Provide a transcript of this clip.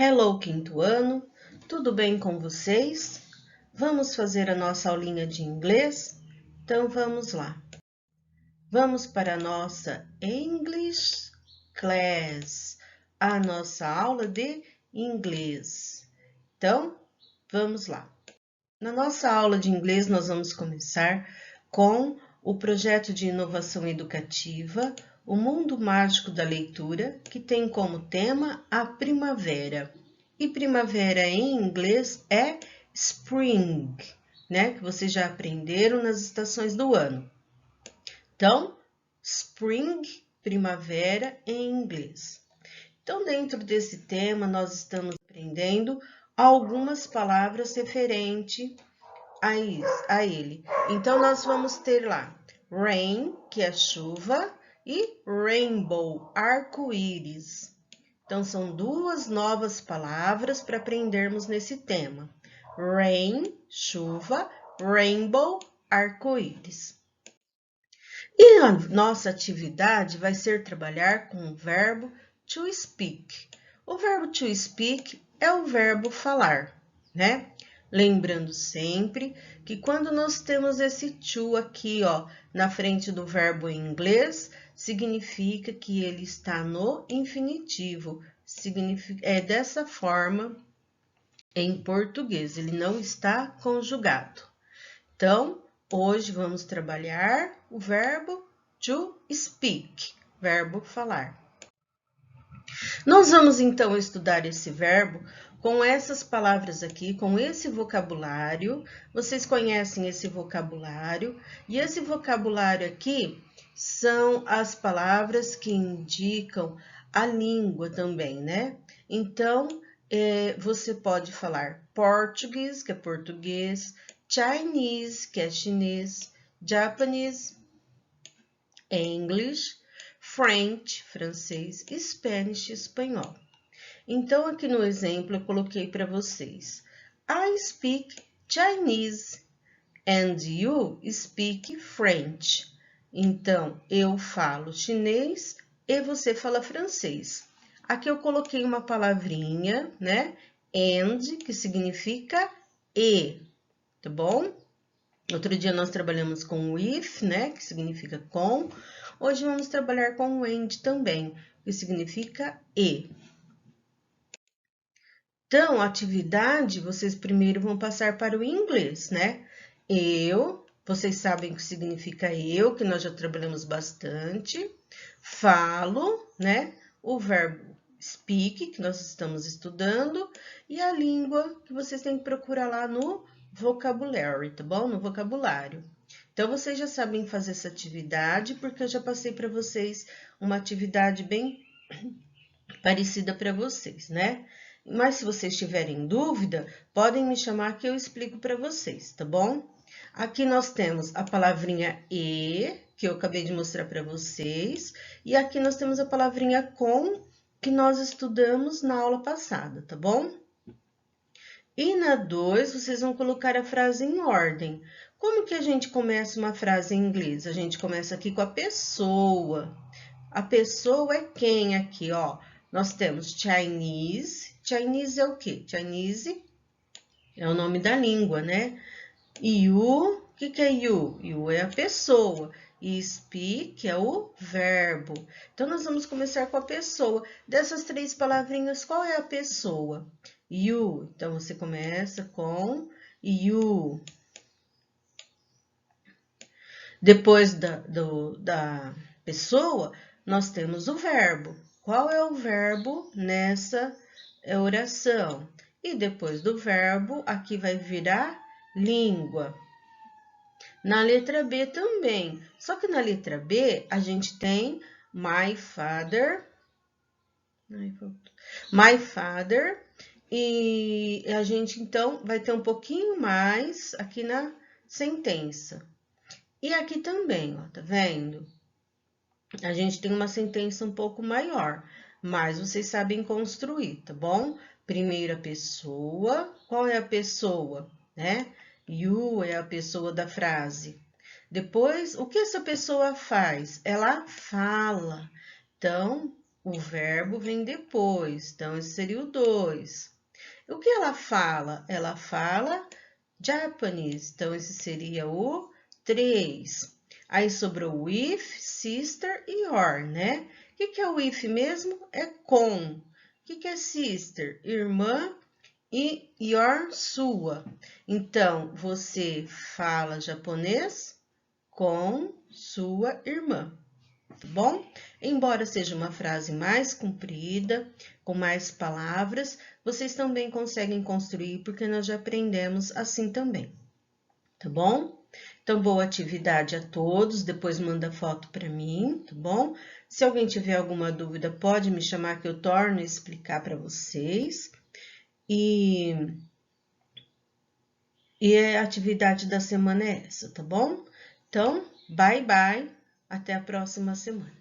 Hello, quinto ano, tudo bem com vocês? Vamos fazer a nossa aulinha de inglês? Então vamos lá. Vamos para a nossa English Class, a nossa aula de inglês. Então, vamos lá. Na nossa aula de inglês, nós vamos começar com o projeto de inovação educativa, O Mundo Mágico da Leitura, que tem como tema a primavera. E primavera em inglês é spring, né? Que vocês já aprenderam nas estações do ano. Então, spring, primavera em inglês. Então, dentro desse tema, nós estamos aprendendo algumas palavras referentes a ele. Então, nós vamos ter lá rain, que é chuva, e rainbow, arco-íris. Então, são duas novas palavras para aprendermos nesse tema. Rain, chuva, rainbow, arco-íris. E a nossa atividade vai ser trabalhar com o verbo to speak. O verbo to speak é o verbo falar, né? Lembrando sempre que quando nós temos esse to aqui, ó, na frente do verbo em inglês, significa que ele está no infinitivo. É dessa forma em português, ele não está conjugado. Então, hoje vamos trabalhar o verbo to speak, verbo falar. Nós vamos então estudar esse verbo com essas palavras aqui, com esse vocabulário. Vocês conhecem esse vocabulário, e esse vocabulário aqui são as palavras que indicam a língua também, né? Então, você pode falar português, que é português, Chinese, que é chinês, Japanese, English, French, francês, Spanish, espanhol. Então, aqui no exemplo, eu coloquei para vocês. I speak Chinese and you speak French. Então, eu falo chinês e você fala francês. Aqui eu coloquei uma palavrinha, né? And, que significa e, tá bom? Outro dia nós trabalhamos com with, né? Que significa com. Hoje vamos trabalhar com o and também, que significa e. Então, a atividade, vocês primeiro vão passar para o inglês, né? Vocês sabem o que significa eu, que nós já trabalhamos bastante. Falo, né? O verbo speak, que nós estamos estudando, e a língua que vocês têm que procurar lá no vocabulary, tá bom? No vocabulário. Então, vocês já sabem fazer essa atividade, porque eu já passei para vocês uma atividade bem parecida para vocês, né? Mas se vocês tiverem dúvida, podem me chamar que eu explico para vocês, tá bom? Aqui nós temos a palavrinha e, que eu acabei de mostrar para vocês, e aqui nós temos a palavrinha com, que nós estudamos na aula passada, tá bom? E na 2, vocês vão colocar a frase em ordem. Como que a gente começa uma frase em inglês? A gente começa aqui com a pessoa. A pessoa é quem aqui, ó? Nós temos Chinese. Chinese é o quê? Chinese é o nome da língua, né? You, o que é you? You é a pessoa. E speak é o verbo. Então, nós vamos começar com a pessoa. Dessas 3 palavrinhas, qual é a pessoa? You. Então, você começa com you. Depois da pessoa, nós temos o verbo. Qual é o verbo nessa oração? E depois do verbo, aqui vai virar língua. Na letra B também. Só que na letra B, a gente tem my father. My father. E a gente, então, vai ter um pouquinho mais aqui na sentença. E aqui também, ó, tá vendo? A gente tem uma sentença um pouco maior, mas vocês sabem construir, tá bom? Primeira pessoa, qual é a pessoa, né? You é a pessoa da frase. Depois, o que essa pessoa faz? Ela fala. Então, O verbo vem depois, então esse seria o 2. O que ela fala? Ela fala Japanese, então esse seria o 3. Aí sobrou with, sister e your, né? O que é o with mesmo? É com. O que é sister? Irmã e your, sua. Então, você fala japonês com sua irmã, tá bom? Embora seja uma frase mais comprida, com mais palavras, vocês também conseguem construir, porque nós já aprendemos assim também, tá bom? Então, boa atividade a todos, depois manda foto para mim, tá bom? Se alguém tiver alguma dúvida, pode me chamar que eu torno a explicar para vocês. E a atividade da semana é essa, tá bom? Então, bye, bye, até a próxima semana.